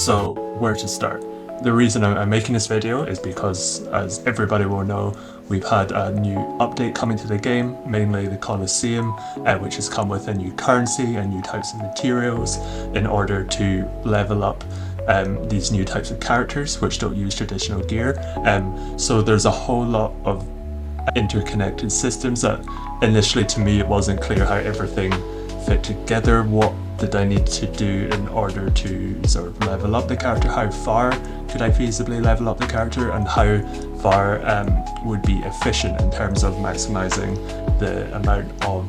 So where to start? The reason I'm making this video is because, as everybody will know, we've had a new update coming to the game, mainly the Coliseum, which has come with a new currency and new types of materials in order to level up these new types of characters which don't use traditional gear. So there's a whole lot of interconnected systems that initially to me it wasn't clear how everything fit together. What did I need to do in order to sort of level up the character? How far could I feasibly level up the character, and how far would be efficient in terms of maximizing the amount of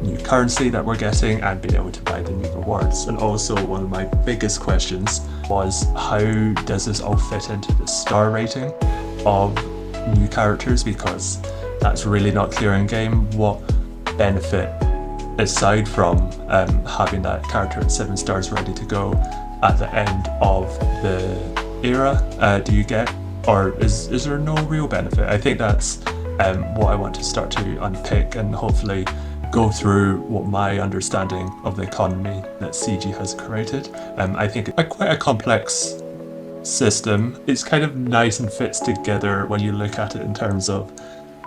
new currency that we're getting and being able to buy the new rewards. And also one of my biggest questions was, how does this all fit into the star rating of new characters, because that's really not clear in game. What benefit, aside from having that character at 7 stars ready to go at the end of the era, do you get, or is there no real benefit? I think that's what I want to start to unpick and hopefully go through what my understanding of the economy that CG has created. I think it's quite a complex system. It's kind of nice and fits together when you look at it in terms of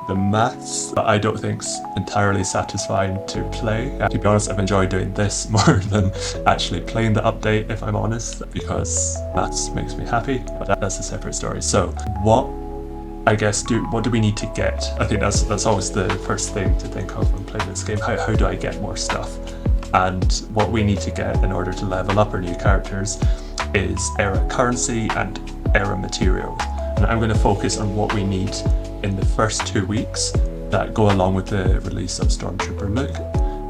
the maths, but I don't think it's entirely satisfying to play. To be honest, I've enjoyed doing this more than actually playing the update, if I'm honest, because maths makes me happy, but that's a separate story. So what do we need to get? I think that's always the first thing to think of when playing this game. How do I get more stuff? And what we need to get in order to level up our new characters is era currency and era materials. And I'm going to focus on what we need in the first 2 weeks that go along with the release of Stormtrooper Luke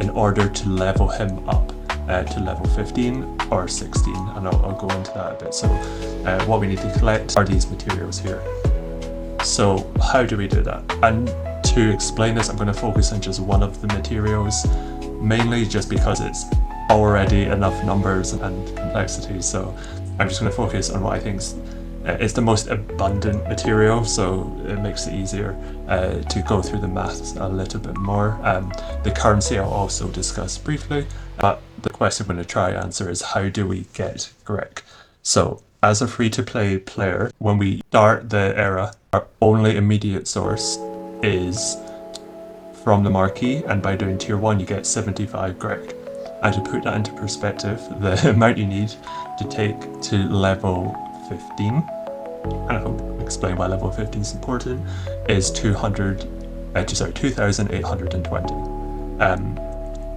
in order to level him up to level 15 or 16, and I'll go into that a bit. So what we need to collect are these materials here. So how do we do that? And to explain this, I'm going to focus on just one of the materials, mainly just because it's already enough numbers and complexity. So I'm just going to focus on what I think is the most abundant material, so it makes it easier to go through the maths a little bit more. The currency I'll also discuss briefly, but the question I'm going to try to answer is, how do we get Greg? So as a free-to-play player, when we start the era, our only immediate source is from the marquee, and by doing tier 1 you get 75 Greg. And to put that into perspective, the amount you need to take to level 15, and I'll explain why level 15 is important, is 2,820.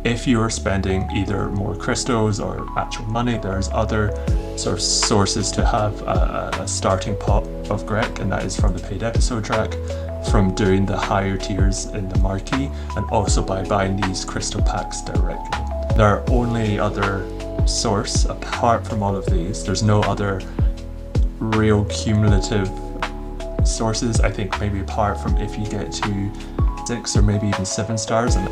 If you're spending either more crystals or actual money, there's other sort of sources to have a starting pot of Greg, and that is from the paid episode track, from doing the higher tiers in the marquee, and also by buying these crystal packs directly. Their only other source apart from all of these, there's no other real cumulative sources, I think, maybe apart from if you get to 6 or maybe even 7 stars, and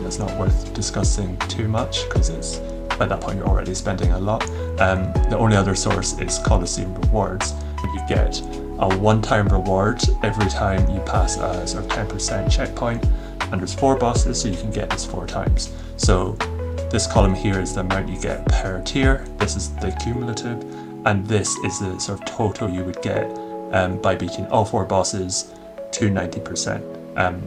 that's not worth discussing too much because it's, by that point you're already spending a lot. The only other source is Coliseum rewards. You get a one-time reward every time you pass a sort of 10% checkpoint, and there's 4 bosses, so you can get this 4 times. So this column here is the amount you get per tier, this is the cumulative, and this is the sort of total you would get by beating all 4 bosses to 90%.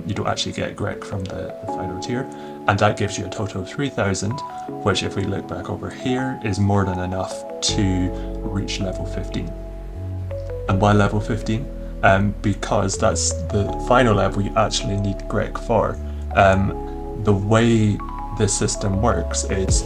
You don't actually get Greg from the final tier, and that gives you a total of 3,000, which, if we look back over here, is more than enough to reach level 15. And why level 15? Because that's the final level you actually need Greg for. The way this system works is,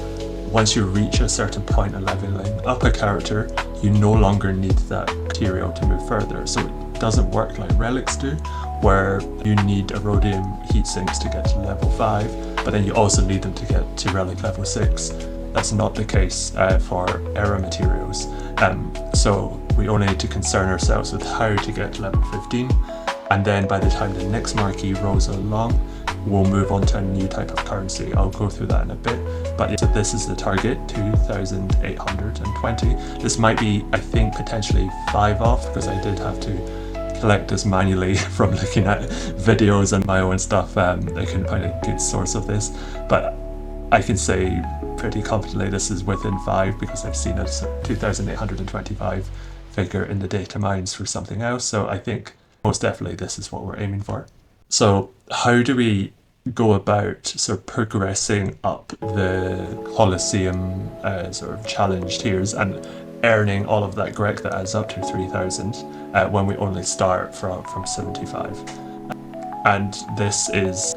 once you reach a certain point in leveling up a character, you no longer need that material to move further. So it doesn't work like relics do, where you need Erodium heatsinks to get to level 5, but then you also need them to get to relic level 6. That's not the case for era materials. So we only need to concern ourselves with how to get to level 15, and then by the time the next marquee rolls along, we'll move on to a new type of currency. I'll go through that in a bit, but so this is the target, 2,820. This might be, I think, potentially 5 off, because I did have to collect this manually from looking at videos and my own stuff. I couldn't find a good source of this, but I can say pretty confidently this is within 5 because I've seen a 2,825 figure in the data mines for something else. So I think most definitely this is what we're aiming for. So how do we go about sort of progressing up the Coliseum sort of challenge tiers and earning all of that grec that adds up to 3,000 when we only start from 75? And this is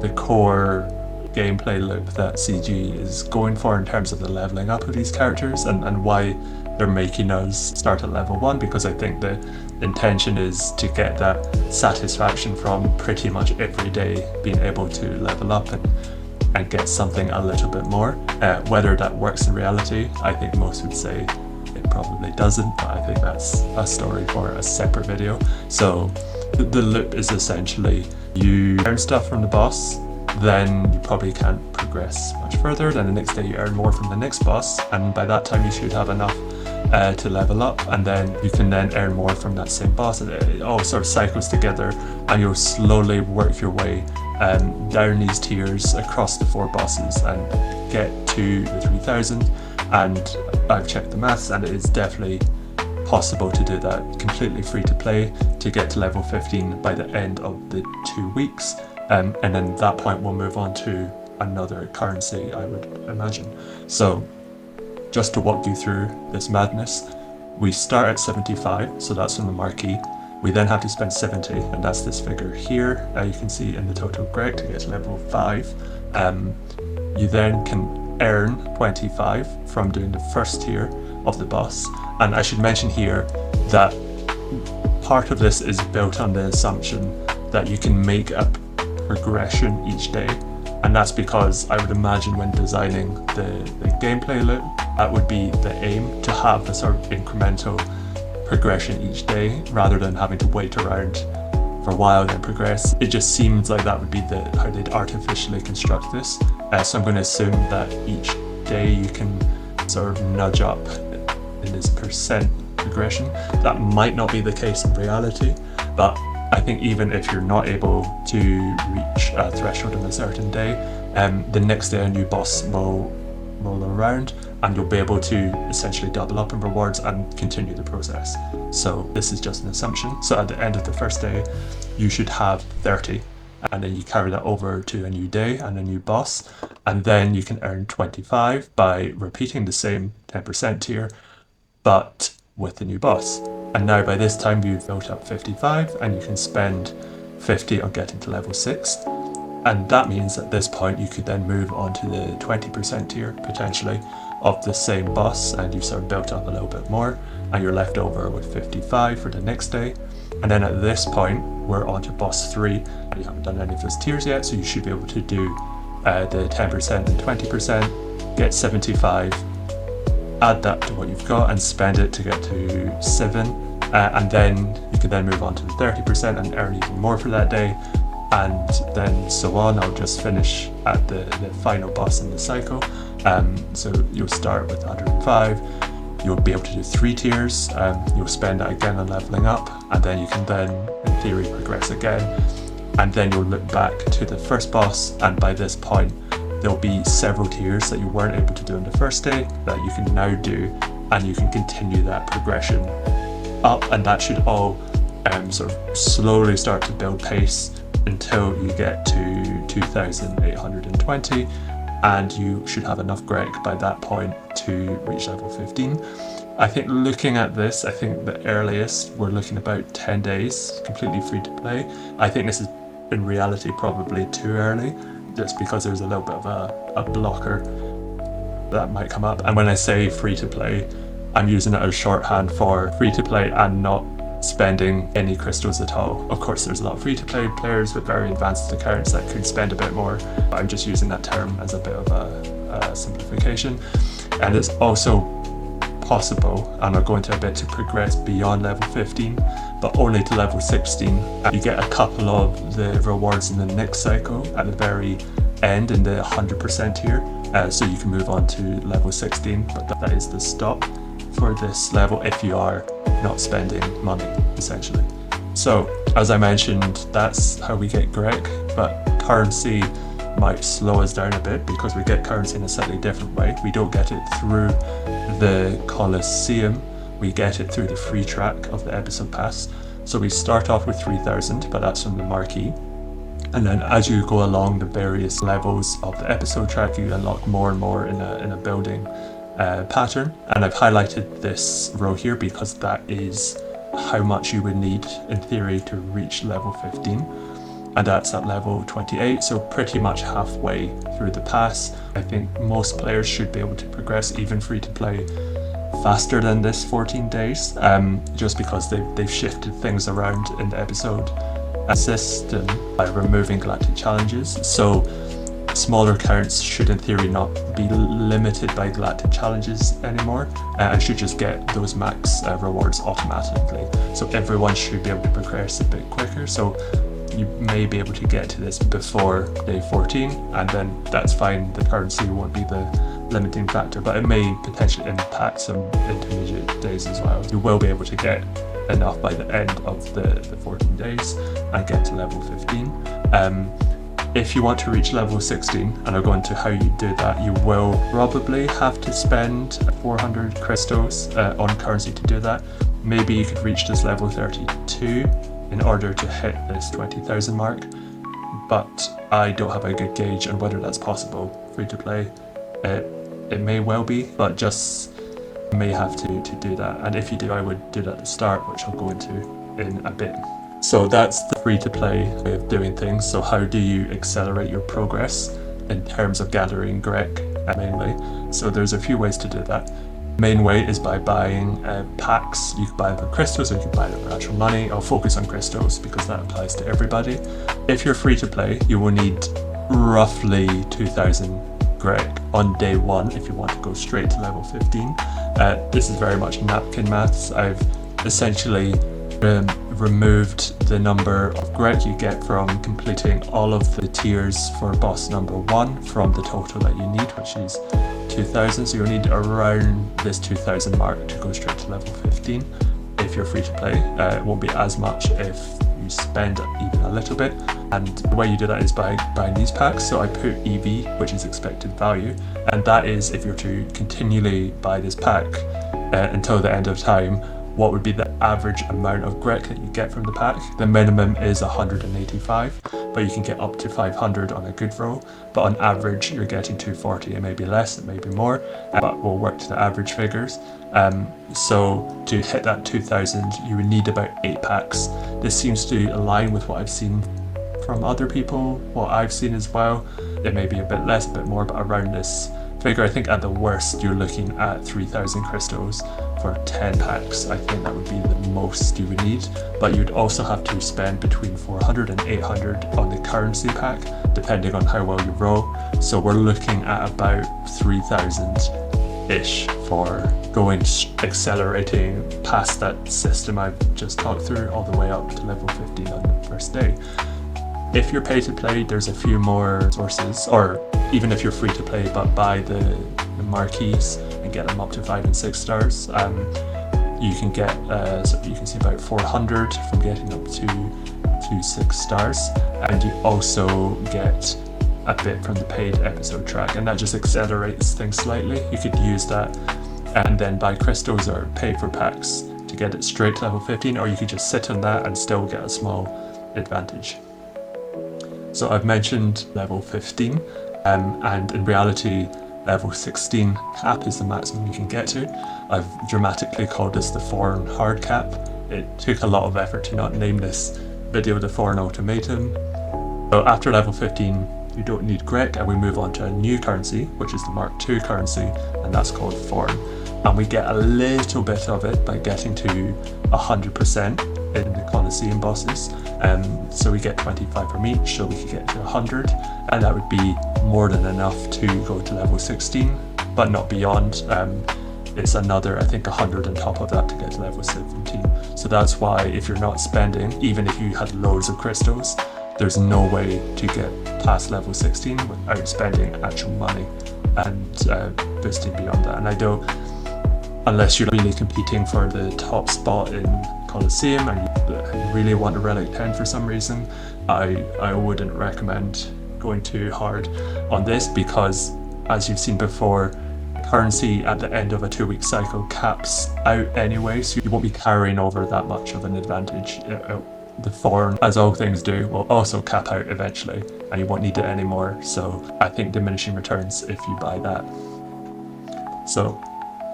the core gameplay loop that CG is going for in terms of the leveling up of these characters, and why they're making us start at level 1, because I think the intention is to get that satisfaction from pretty much every day being able to level up and get something a little bit more. Whether that works in reality, I think most would say it probably doesn't, but I think that's a story for a separate video. So the loop is essentially you earn stuff from the boss, then you probably can't progress much further, then the next day you earn more from the next boss, and by that time you should have enough to level up, and then you can then earn more from that same boss. It all sort of cycles together, and you'll slowly work your way down these tiers across the 4 bosses and get to the 3,000. And I've checked the maths, and it is definitely possible to do that completely free to play to get to level 15 by the end of the 2 weeks. And then at that point we'll move on to another currency, I would imagine. So just to walk you through this madness, we start at 75, so that's from the marquee. We then have to spend 70, and that's this figure here. You can see in the total grec to get to level 5. You then can earn 25 from doing the first tier of the boss. And I should mention here that part of this is built on the assumption that you can make a progression each day, and that's because I would imagine when designing the gameplay loop, that would be the aim, to have a sort of incremental progression each day rather than having to wait around for a while and then progress. It just seems like that would be how they'd artificially construct this. So I'm going to assume that each day you can sort of nudge up in this percent progression. That might not be the case in reality, but I think even if you're not able to reach a threshold on a certain day, the next day a new boss will roll around and you'll be able to essentially double up in rewards and continue the process. So this is just an assumption. So at the end of the first day, you should have 30, and then you carry that over to a new day and a new boss, and then you can earn 25 by repeating the same 10% tier, but with the new boss. And now by this time you've built up 55, and you can spend 50 on getting to level 6. And that means at this point you could then move on to the 20% tier, potentially, of the same boss, and you've sort of built up a little bit more, and you're left over with 55 for the next day. And then at this point, we're on to boss 3, and you haven't done any of those tiers yet, so you should be able to do the 10% and 20%, get 75, add that to what you've got and spend it to get to 7, and then you can then move on to the 30% and earn even more for that day, and then so on. I'll just finish at the final boss in the cycle. So you'll start with 105, you'll be able to do 3 tiers, you'll spend that again on leveling up, and then you can then in theory progress again, and then you'll look back to the first boss, and by this point there'll be several tiers that you weren't able to do on the first day that you can now do, and you can continue that progression up, and that should all sort of slowly start to build pace until you get to 2,820, and you should have enough grec by that point to reach level 15. I think looking at this, I think the earliest we're looking about 10 days completely free to play. I think this is in reality probably too early, just because there's a little bit of a blocker that might come up. And when I say free to play, I'm using it as shorthand for free to play and not spending any crystals at all. Of course there's a lot of free to play players with very advanced accounts that could spend a bit more, but I'm just using that term as a bit of a simplification. And it's also possible, and I'll go into a bit, to progress beyond level 15, but only to level 16. You get a couple of the rewards in the next cycle at the very end in the 100% tier, so you can move on to level 16, but that is the stop for this level if you are not spending money, essentially. So as I mentioned, that's how we get grec, but currency might slow us down a bit because we get currency in a slightly different way. We don't get it through the Coliseum, we get it through the free track of the episode pass. So we start off with 3,000, but that's from the marquee. And then as you go along the various levels of the episode track, you unlock more and more in a building pattern. And I've highlighted this row here because that is how much you would need in theory to reach level 15. And that's at level 28, so pretty much halfway through the pass. I think most players should be able to progress, even free to play, faster than this 14 days, just because they've shifted things around in the episode system by removing galactic challenges. So smaller counts should in theory not be limited by galactic challenges anymore, and should just get those max rewards automatically. So everyone should be able to progress a bit quicker. So you may be able to get to this before day 14, and then that's fine. The currency won't be the limiting factor, but it may potentially impact some intermediate days as well. You will be able to get enough by the end of the 14 days and get to level 15. If you want to reach level 16, and I'll go into how you do that, you will probably have to spend 400 crystals on currency to do that. Maybe you could reach this level 32 in order to hit this 20,000 mark, but I don't have a good gauge on whether that's possible free to play. It may well be, but just may have to do that. And if you do, I would do that at the start, which I'll go into in a bit. So that's the free to play way of doing things. So how do you accelerate your progress in terms of gathering Grek mainly? So there's a few ways to do that. Main way is by buying packs. You can buy them for crystals, or you can buy them for actual money. I'll focus on crystals because that applies to everybody. If you're free to play, you will need roughly 2,000 Grek on day 1 if you want to go straight to level 15. This is very much napkin maths. I've essentially removed the number of Grek you get from completing all of the tiers for boss number 1 from the total that you need, which is 2,000. So you'll need around this 2,000 mark to go straight to level 15 if you're free to play. It won't be as much if you spend even a little bit. And the way you do that is by buying these packs. So I put EV, which is expected value, and that is if you're to continually buy this pack until the end of time, what would be the average amount of Grek that you get from the pack. The minimum is 185, but you can get up to 500 on a good roll. But on average, you're getting 240. It may be less, it may be more, but we'll work to the average figures. So to hit that 2,000, you would need about 8 packs. This seems to align with what I've seen from other people, what I've seen as well. It may be a bit less, a bit more, but around this figure. I think at the worst you're looking at 3,000 crystals for 10 packs. I think that would be the most you would need, but you'd also have to spend between 400 and 800 on the currency pack, depending on how well you roll. So we're looking at about 3,000-ish for going, accelerating past that system I've just talked through all the way up to level 15 on the first day. If you're pay to play, there's a few more sources, or even if you're free to play but buy the marquees and get them up to 5 and 6 stars, you can get, so you can see about 400 from getting up to 6 stars, and you also get a bit from the paid episode track, and that just accelerates things slightly. You could use that and then buy crystals or pay for packs to get it straight to level 15, or you could just sit on that and still get a small advantage. So I've mentioned level 15, and in reality level 16 cap is the maximum you can get to. I've dramatically called this the foreign hard cap. It took a lot of effort to not name this video the foreign ultimatum. So after level 15 you don't need Grek, and we move on to a new currency, which is the Mark II currency, and that's called foreign. And we get a little bit of it by getting to 100% in the Coliseum bosses. So we get 25 from each, so we could get to 100, and that would be more than enough to go to level 16, but not beyond. It's another, I think, 100 on top of that to get to level 17. So that's why if you're not spending, even if you had loads of crystals, there's no way to get past level 16 without spending actual money and boosting beyond that. And I don't, unless you're really competing for the top spot in Coliseum and you really want a relic 10 for some reason, I wouldn't recommend going too hard on this because, as you've seen before, currency at the end of a 2-week cycle caps out anyway, so you won't be carrying over that much of an advantage. The foreign, as all things do, will also cap out eventually, and you won't need it anymore. So I think diminishing returns if you buy that. So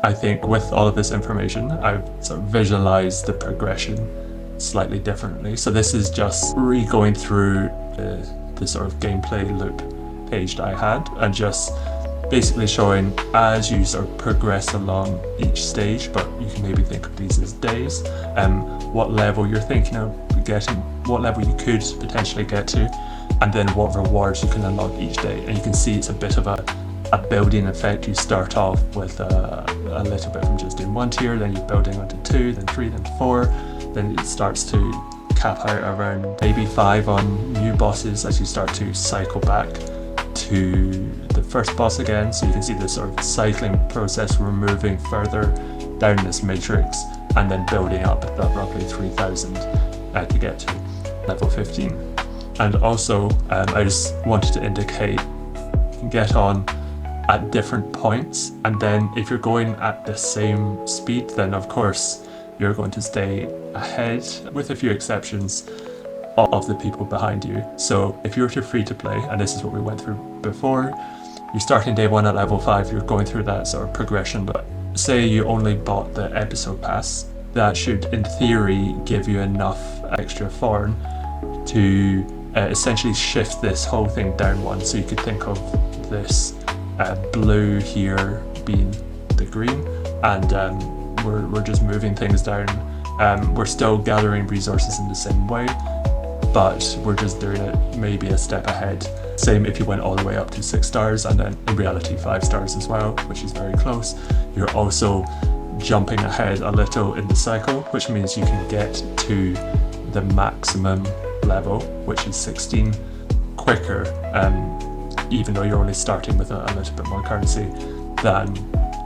I think with all of this information, I've sort of visualized the progression slightly differently. So this is just re-going through the sort of gameplay loop page that I had, and just basically showing as you sort of progress along each stage, but you can maybe think of these as days, what level you're thinking of getting, what level you could potentially get to, and then what rewards you can unlock each day. And you can see it's a bit of a building effect. You start off with a little bit from just doing 1 tier, then you're building onto 2, then 3, then 4, then it starts to cap out around maybe 5 on new bosses as you start to cycle back to the first boss again. So you can see this sort of cycling process. We're moving further down this matrix and then building up at roughly 3,000 to get to level 15. And also I just wanted to indicate you can get on at different points, and then if you're going at the same speed, then of course you're going to stay ahead, with a few exceptions, of the people behind you. So if you're free to play, and this is what we went through before, you're starting day 1 at level 5, you're going through that sort of progression. But say you only bought the episode pass, that should in theory give you enough extra foreign to essentially shift this whole thing down 1. So you could think of this blue here being the green, and we're just moving things down. We're still gathering resources in the same way, but we're just doing it maybe a step ahead. Same if you went all the way up to 6 stars, and then in reality 5 stars as well, which is very close. You're also jumping ahead a little in the cycle, which means you can get to the maximum level, which is 16, quicker, even though you're only starting with a little bit more currency than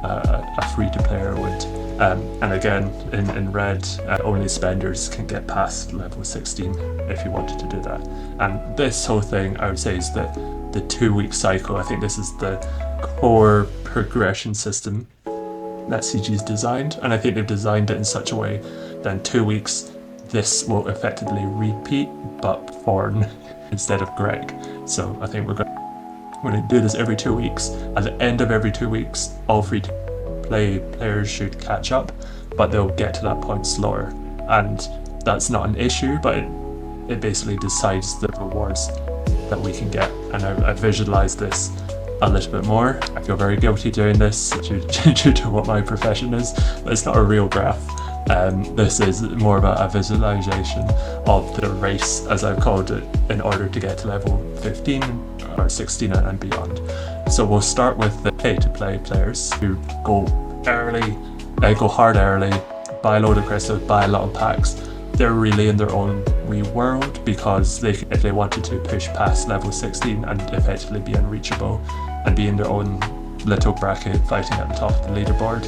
a free-to-player would. And again, in red, only spenders can get past level 16 if you wanted to do that. And this whole thing, I would say, is the 2-week cycle. I think this is the core progression system that CG's designed, and I think they've designed it in such a way that in 2 weeks this will effectively repeat, but foreign instead of Greg. So I think we're going to do this every 2 weeks. At the end of every 2 weeks, all free-to-play players should catch up, but they'll get to that point slower. And that's not an issue, but it basically decides the rewards that we can get. And I visualized this a little bit more. I feel very guilty doing this due to what my profession is, but it's not a real graph. This is more of a visualization of the race, as I've called it, in order to get to level 15 or 16 and beyond. So we'll start with the pay-to-play players who go hard early, buy a load of crystals, buy a lot of packs. They're really in their own wee world, because if they wanted to push past level 16 and effectively be unreachable and be in their own little bracket fighting at the top of the leaderboard,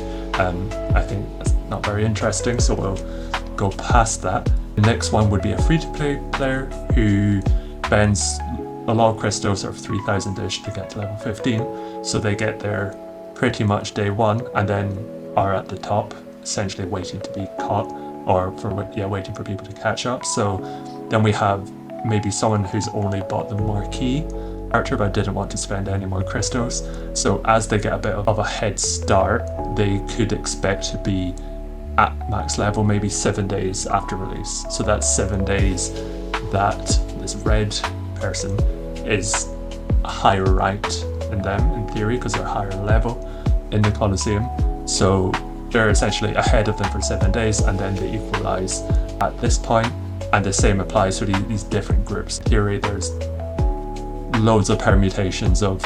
I think that's not very interesting, so we'll go past that. The next one would be a free-to-play player who spends a lot of crystals, sort of 3,000-ish, to get to level 15, so they get there pretty much day 1 and then are at the top, essentially waiting to be caught, or waiting for people to catch up. So then we have maybe someone who's only bought the marquee character but didn't want to spend any more crystals. So as they get a bit of a head start, they could expect to be at max level maybe 7 days after release. So that's 7 days that this red person is higher ranked than them in theory, because they're higher level in the Coliseum. So they're essentially ahead of them for 7 days, and then they equalize at this point. And the same applies to these different groups. In theory, there's loads of permutations of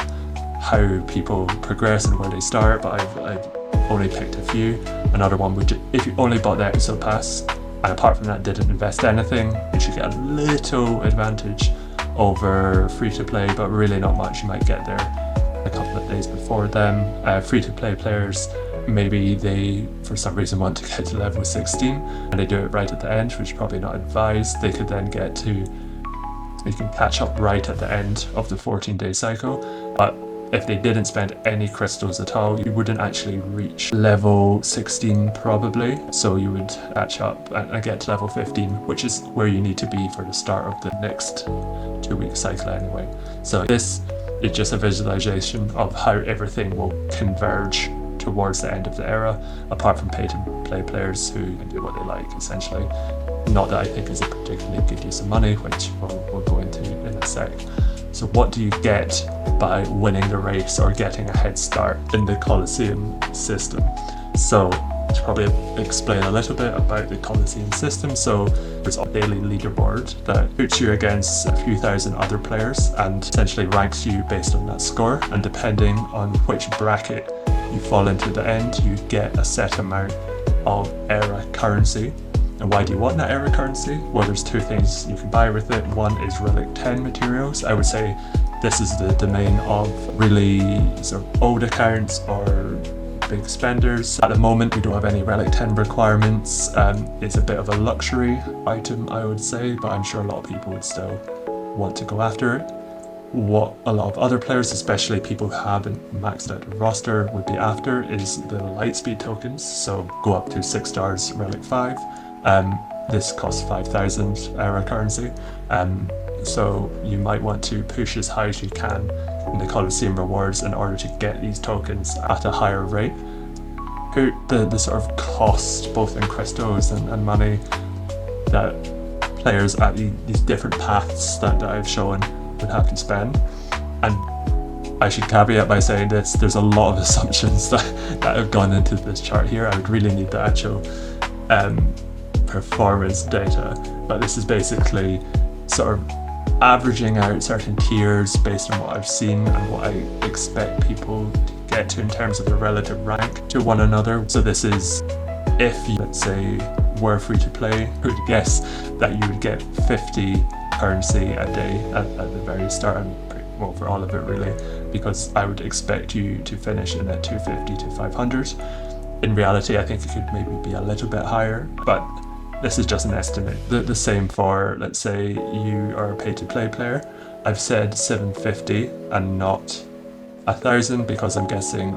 how people progress and where they start, but I've only picked a few. Another one would, if you only bought the episode pass and apart from that didn't invest anything, you should get a little advantage over free-to-play, but really not much. You might get there a couple of days before them. Free-to-play players, maybe they for some reason want to get to level 16 and they do it right at the end, which is probably not advised. They could then get to You can catch up right at the end of the 14-day cycle, but if they didn't spend any crystals at all, you wouldn't actually reach level 16 probably. So you would catch up and get to level 15, which is where you need to be for the start of the next 2-week cycle anyway. So this is just a visualization of how everything will converge towards the end of the era, apart from pay-to-play players who can do what they like, essentially. Not that I think is a particularly good use of money, which we'll go into in a sec. So what do you get by winning the race or getting a head start in the Coliseum system? So to probably explain a little bit about the Coliseum system. So there's a daily leaderboard that puts you against a few thousand other players and essentially ranks you based on that score. And depending on which bracket you fall into the end, you get a set amount of era currency. And why do you want that era currency? Well, there's two things you can buy with it. One is Relic 10 materials. I would say this is the domain of really sort of old accounts or big spenders. At the moment, we don't have any Relic 10 requirements. It's a bit of a luxury item, I would say, but I'm sure a lot of people would still want to go after it. What a lot of other players, especially people who haven't maxed out the roster, would be after is the Lightspeed tokens. So go up to 6 stars, Relic 5. This costs 5,000 era currency. So you might want to push as high as you can in the Coliseum rewards in order to get these tokens at a higher rate. The sort of cost, both in crystals and money, that players at these different paths that I've shown would have to spend. And I should caveat by saying this, there's a lot of assumptions that have gone into this chart here. I would really need the actual performance data, but this is basically sort of averaging out certain tiers based on what I've seen and what I expect people to get to in terms of their relative rank to one another. So this is if you, let's say, were free to play, who would guess that you would get 50 currency a day at the very start, and well, for all of it really, because I would expect you to finish in at 250 to 500. In reality, I think it could maybe be a little bit higher, but this is just an estimate. The same for, let's say, you are a pay-to-play player. I've said 750 and not 1,000 because I'm guessing,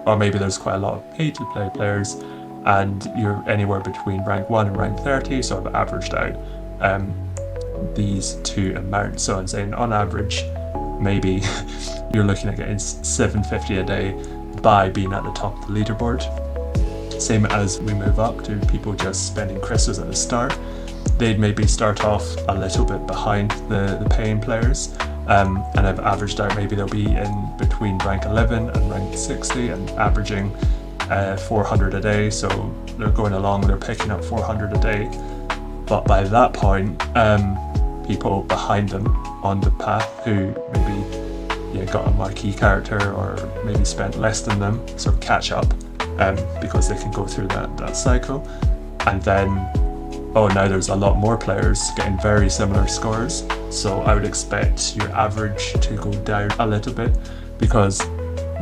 or maybe there's quite a lot of pay-to-play players and you're anywhere between rank 1 and rank 30, so I've averaged out these two amounts. So I'm saying on average, maybe you're looking at getting 750 a day by being at the top of the leaderboard. Same as we move up to people just spending crystals at the start. They'd maybe start off a little bit behind the paying players, and I've averaged out maybe they'll be in between rank 11 and rank 60 and averaging 400 a day. So they're going along, they're picking up 400 a day. But by that point, people behind them on the path who maybe got a marquee character or maybe spent less than them sort of catch up because they can go through that cycle. And then, now there's a lot more players getting very similar scores. So I would expect your average to go down a little bit because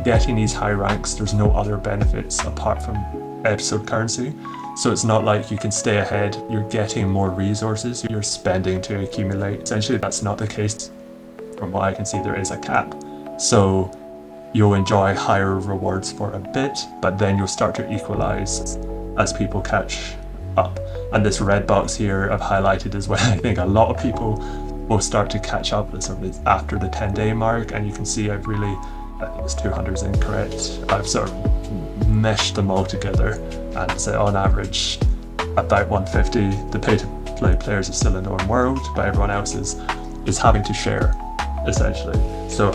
getting these high ranks, there's no other benefits apart from episode currency. So it's not like you can stay ahead, you're getting more resources, you're spending to accumulate. Essentially, that's not the case. From what I can see, there is a cap. So you'll enjoy higher rewards for a bit, but then you'll start to equalize as people catch up. And this red box here I've highlighted as well. I think a lot of people will start to catch up after the 10-day mark, and you can see I think this 200 is incorrect. I've sort of meshed them all together and say on average about 150. The pay-to-play players are still in their own world, but everyone else is having to share, essentially. So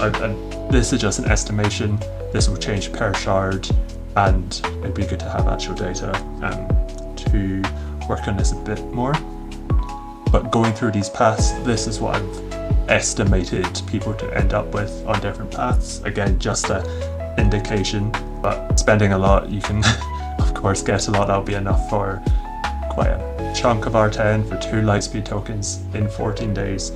this is just an estimation. This will change per shard, and it'd be good to have actual data to work on this a bit more. But going through these paths, this is what I've estimated people to end up with on different paths. Again, just an indication, but spending a lot, you can of course get a lot. That'll be enough for quite a chunk of R10 for 2 Lightspeed tokens in 14 days.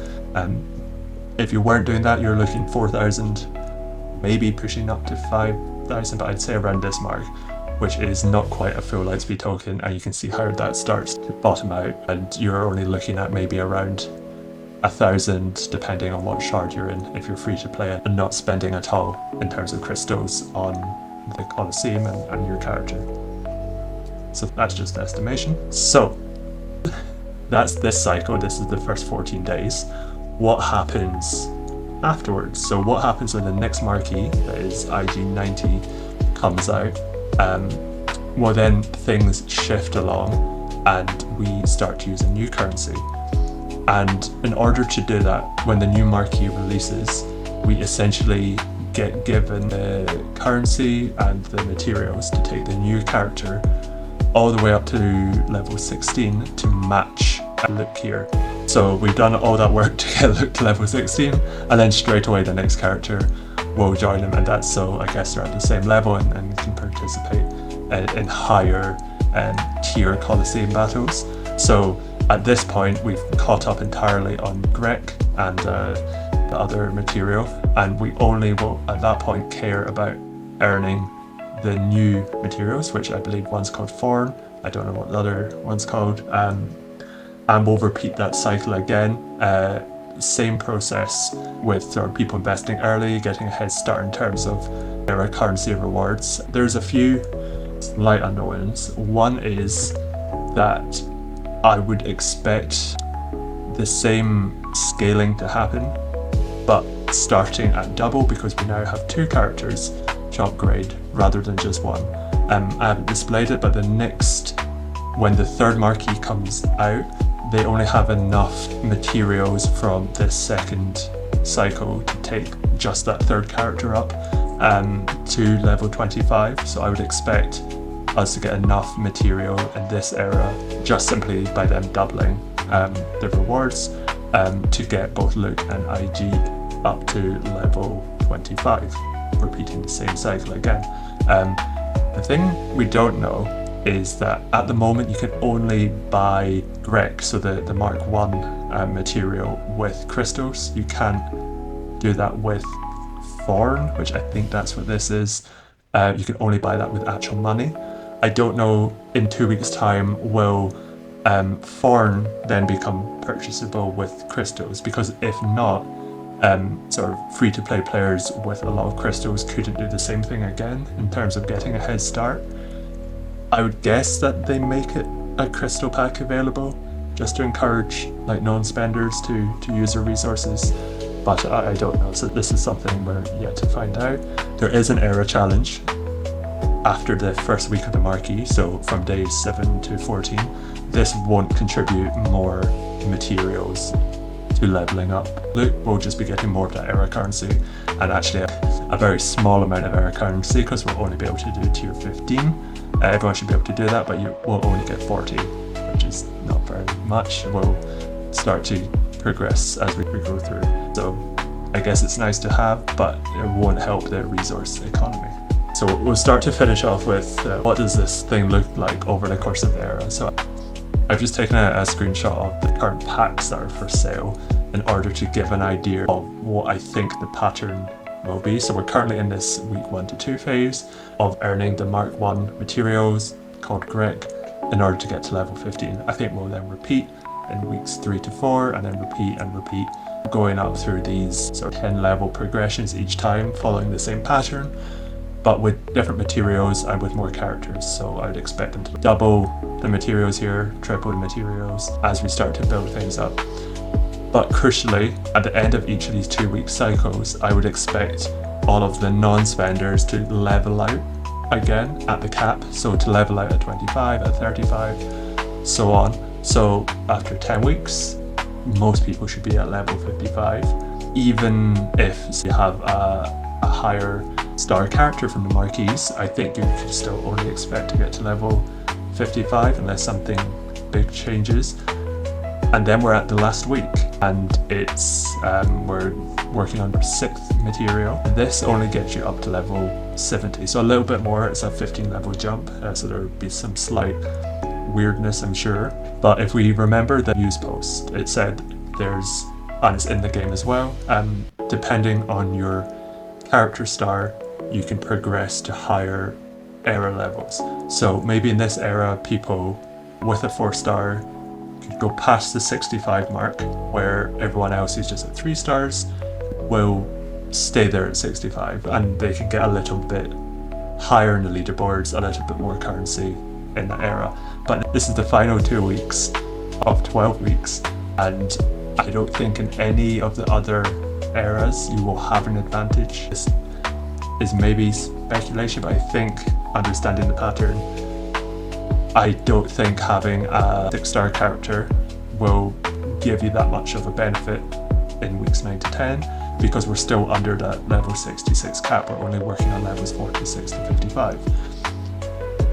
If you weren't doing that, you're looking 4,000, maybe pushing up to 5,000, but I'd say around this mark, which is not quite a full Lightspeed token, and you can see how that starts to bottom out, and you're only looking at maybe around 1,000 depending on what shard you're in if you're free to play it, and not spending at all in terms of crystals on the Coliseum and your character. So that's just estimation. So that's this cycle. This is the first 14 days. What happens afterwards? So what happens when the next marquee, that is IG90, comes out? Well, then things shift along and we start to use a new currency. And in order to do that, when the new marquee releases, we essentially get given the currency and the materials to take the new character all the way up to level 16 to match Luke here. So we've done all that work to get Luke to level 16, and then straight away the next character will join him, and that's so I guess they're at the same level and can participate in higher tier Coliseum battles. So at this point we've caught up entirely on Grek and the other material, and we only will at that point care about earning the new materials, which I believe one's called Forn, I don't know what the other one's called, and we'll repeat that cycle again. Same process with sort of people investing early, getting a head start in terms of their currency rewards. There's a few slight unknowns. One is that I would expect the same scaling to happen, but starting at double, because we now have 2 characters to upgrade rather than just one. I haven't displayed it, but when the third marquee comes out, they only have enough materials from this second cycle to take just that third character up to level 25. So I would expect us to get enough material in this era just simply by them doubling the rewards to get both Luke and IG up to level 25, repeating the same cycle again. The thing we don't know is that at the moment you can only buy Grek, so the Mark 1 material, with crystals. You can't do that with Forn, which I think that's what this is. You can only buy that with actual money. I don't know, in 2 weeks time will Forn then become purchasable with crystals, because if not, sort of free-to-play players with a lot of crystals couldn't do the same thing again in terms of getting a head start. I would guess that they make it a crystal pack available just to encourage like non-spenders to use their resources, but I don't know, so this is something we're yet to find out. There is an era challenge after the first week of the marquee, so from days 7 to 14. This won't contribute more materials to leveling up. Luke will just be getting more of that era currency, and actually a very small amount of era currency, because we'll only be able to do tier 15. Everyone should be able to do that, but you will only get 40, which is not very much. We'll start to progress as we go through. So I guess it's nice to have, but it won't help the resource economy. So we'll start to finish off with what does this thing look like over the course of the era. So I've just taken a screenshot of the current packs that are for sale in order to give an idea of what I think the pattern will be. So we're currently in this week 1 to 2 phase of earning the Mark 1 materials called Grek in order to get to level 15. I think we'll then repeat in weeks 3 to 4 and then repeat and repeat, going up through these sort of 10 level progressions each time, following the same pattern, but with different materials and with more characters. So I'd expect them to double the materials here, triple the materials as we start to build things up. But crucially, at the end of each of these 2-week cycles, I would expect all of the non-spenders to level out again at the cap. So to level out at 25, at 35, so on. So after 10 weeks, most people should be at level 55. Even if you have a higher star character from the marquees, I think you could still only expect to get to level 55 unless something big changes. And then we're at the last week, and it's we're working on our 6th material. This only gets you up to level 70, so a little bit more. It's a 15 level jump, so there would be some slight weirdness, I'm sure. But if we remember the news post, it said there's, and it's in the game as well, depending on your character star, you can progress to higher era levels. So maybe in this era, people with a 4-star you go past the 65 mark, where everyone else who's just at 3 stars will stay there at 65, and they can get a little bit higher in the leaderboards, a little bit more currency in that era. But this is the final 2 weeks of 12 weeks, and I don't think in any of the other eras you will have an advantage. This is maybe speculation, but I think, understanding the pattern, I don't think having a 6-star character will give you that much of a benefit in weeks 9 to 10, because we're still under that level 66 cap. We're only working on levels 46 to 55.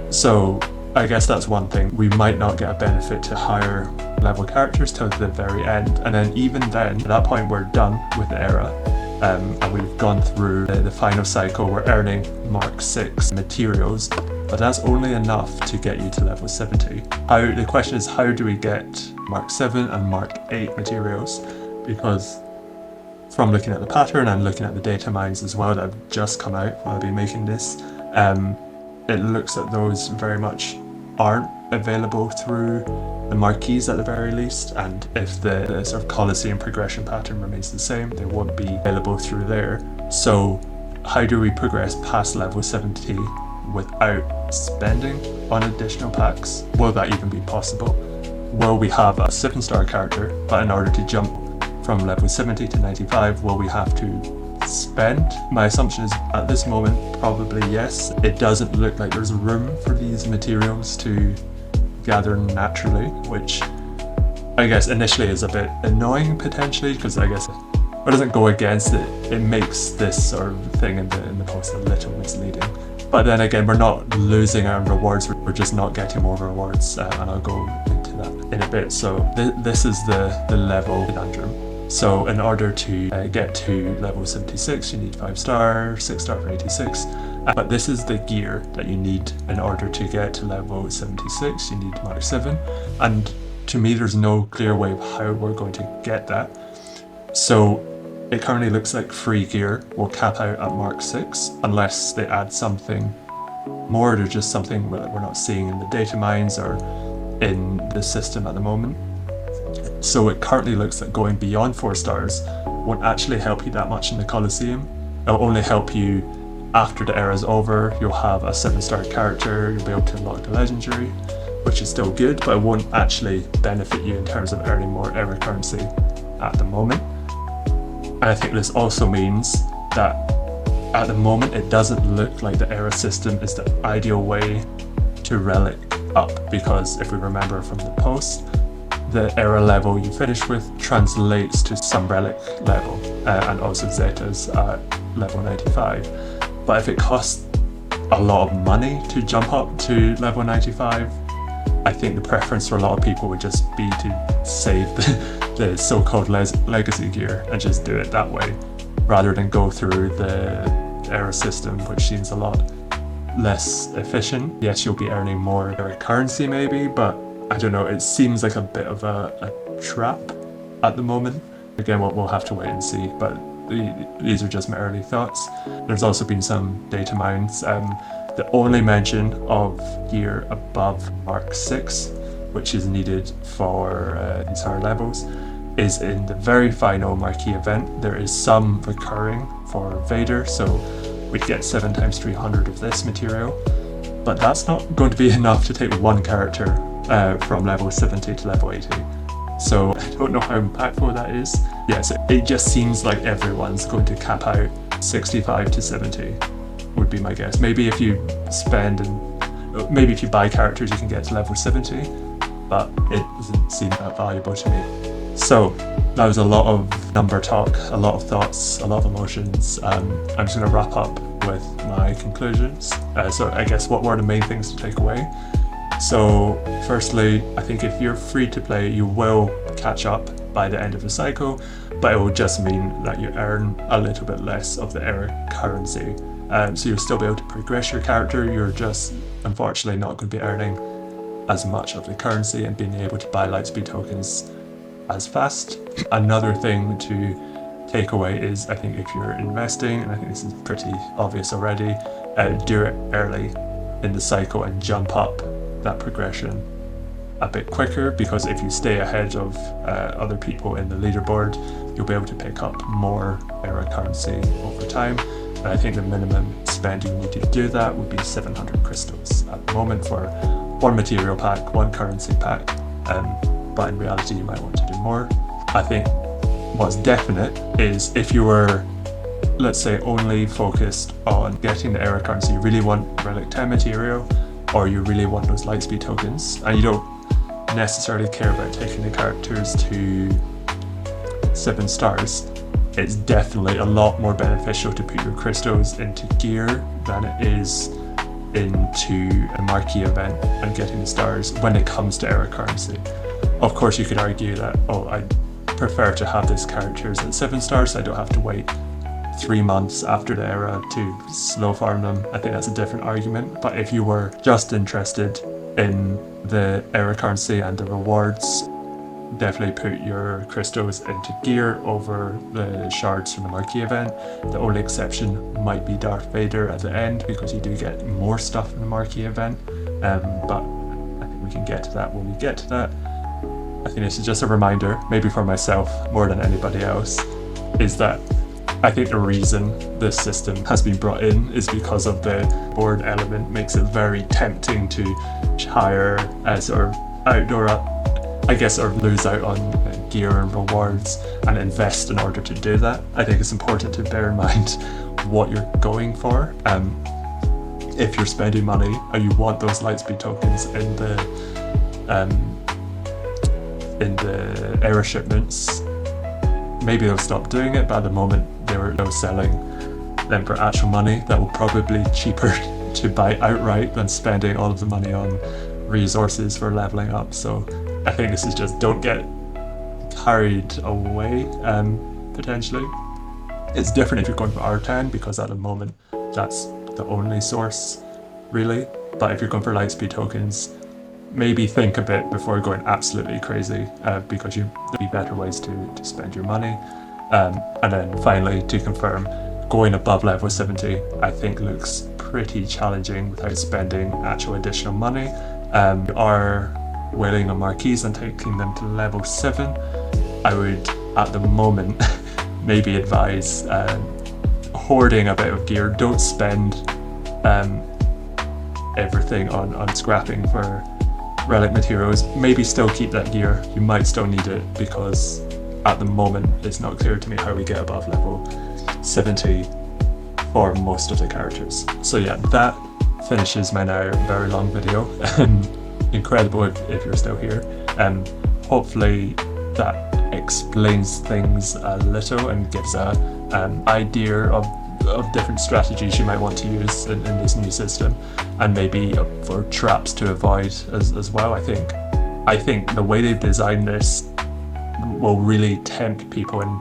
So I guess that's one thing. We might not get a benefit to higher level characters till the very end, and then even then, at that point we're done with the era, and we've gone through the final cycle. We're earning Mark 6 materials, but that's only enough to get you to level 70. The question is, how do we get Mark 7 and Mark 8 materials? Because from looking at the pattern and looking at the data mines as well that have just come out while I've been making this, it looks that those very much aren't available through the marquees at the very least, and if the sort of Coliseum progression pattern remains the same, they won't be available through there. So how do we progress past level 70 without spending on additional packs? Will that even be possible? Will we have a 7-star character, but in order to jump from level 70 to 95, will we have to spend? My assumption is at this moment probably yes. It doesn't look like there's room for these materials to gather naturally, which I guess initially is a bit annoying potentially, because I guess it doesn't go against it. It makes this sort of thing in the post a little misleading. But then again, we're not losing our rewards, we're just not getting more rewards, and I'll go into that in a bit. So this is the level conundrum. So in order to get to level 76, you need 5-star, 6-star for 86. But this is the gear that you need in order to get to level 76. You need Mark 7. And to me, there's no clear way of how we're going to get that. So it currently looks like free gear will cap out at Mark 6 unless they add something more, or just something that we're not seeing in the data mines or in the system at the moment. So it currently looks like going beyond 4 stars won't actually help you that much in the Coliseum. It'll only help you after the era is over. You'll have a 7-star character, you'll be able to unlock the legendary, which is still good, but it won't actually benefit you in terms of earning more era currency at the moment. And I think this also means that at the moment it doesn't look like the era system is the ideal way to relic up, because if we remember from the post, the era level you finish with translates to some relic level, and also Zeta's at level 95. But if it costs a lot of money to jump up to level 95, I think the preference for a lot of people would just be to save the so-called legacy gear and just do it that way, rather than go through the era system, which seems a lot less efficient. Yes, you'll be earning more era currency maybe, but I don't know, it seems like a bit of a trap at the moment. Again, we'll have to wait and see, but these are just my early thoughts. There's also been some data mines. The only mention of gear above Mark 6, which is needed for these higher levels, is in the very final marquee event. There is some recurring for Vader, so we'd get 7 times 300 of this material, but that's not going to be enough to take one character from level 70 to level 80. So I don't know how impactful that is. Yes, it just seems like everyone's going to cap out 65 to 70 would be my guess. Maybe if you spend and maybe if you buy characters you can get to level 70, but it doesn't seem that valuable to me. So that was a lot of number talk, a lot of thoughts, a lot of emotions. I'm just going to wrap up with my conclusions. So I guess what were the main things to take away? So firstly, I think if you're free to play, you will catch up by the end of the cycle, but it will just mean that you earn a little bit less of the era currency. So you'll still be able to progress your character, you're just unfortunately not going to be earning as much of the currency and being able to buy Lightspeed tokens as fast. Another thing to take away is, I think if you're investing, and I think this is pretty obvious already, do it early in the cycle and jump up that progression a bit quicker, because if you stay ahead of other people in the leaderboard, you'll be able to pick up more era currency over time. And I think the minimum spend you need to do that would be 700 crystals at the moment for one material pack, one currency pack, but in reality you might want to do more. I think what's definite is if you were, let's say, only focused on getting the era currency, you really want relic 10 material, or you really want those lightspeed tokens, and you don't necessarily care about taking the characters to 7 stars, it's definitely a lot more beneficial to put your crystals into gear than it is into a marquee event and getting the stars when it comes to era currency. Of course you could argue that, oh, I prefer to have these characters at 7 stars so I don't have to wait 3 months after the era to slow farm them. I think that's a different argument, but if you were just interested in the era currency and the rewards, definitely put your crystals into gear over the shards from the marquee event. The only exception might be Darth Vader at the end, because you do get more stuff in the marquee event, but I think we can get to that when we get to that. I think this is just a reminder, maybe for myself more than anybody else, is that I think the reason this system has been brought in is because of the board element. Makes it very tempting to hire sort of outdoor, I guess, or lose out on gear and rewards and invest in order to do that. I think it's important to bear in mind what you're going for. If you're spending money and you want those lightspeed tokens in the era shipments, maybe they'll stop doing it, but at the moment they're selling them for actual money. That will probably be cheaper to buy outright than spending all of the money on resources for leveling up. So I think this is just, don't get carried away, potentially. It's different if you're going for R10, because at the moment that's the only source really. But if you're going for lightspeed tokens, maybe think a bit before going absolutely crazy, because there'll be better ways to spend your money. And then finally, to confirm, going above level 70 I think looks pretty challenging without spending actual additional money. You are wailing on marquees and taking them to level 7. I would at the moment maybe advise hoarding a bit of gear. Don't spend everything on scrapping for relic materials. Maybe still keep that gear, you might still need it, because at the moment it's not clear to me how we get above level 70 for most of the characters. So yeah, that finishes my now very long video. Incredible if you're still here. Hopefully that explains things a little and gives an idea of different strategies you might want to use in this new system, and maybe for traps to avoid as well. I think the way they've designed this will really tempt people and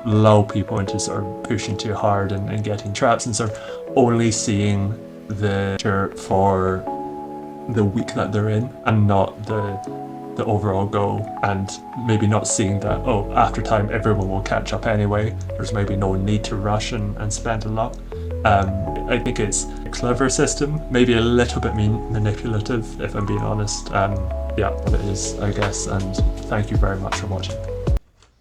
lull people into sort of pushing too hard and getting traps, and sort of only seeing the shirt for the week that they're in and not the overall goal, and maybe not seeing that, oh, after time everyone will catch up anyway, there's maybe no need to rush and spend a lot. I think it's a clever system, maybe a little bit manipulative if I'm being honest. Yeah, but it is, I guess, and thank you very much for watching.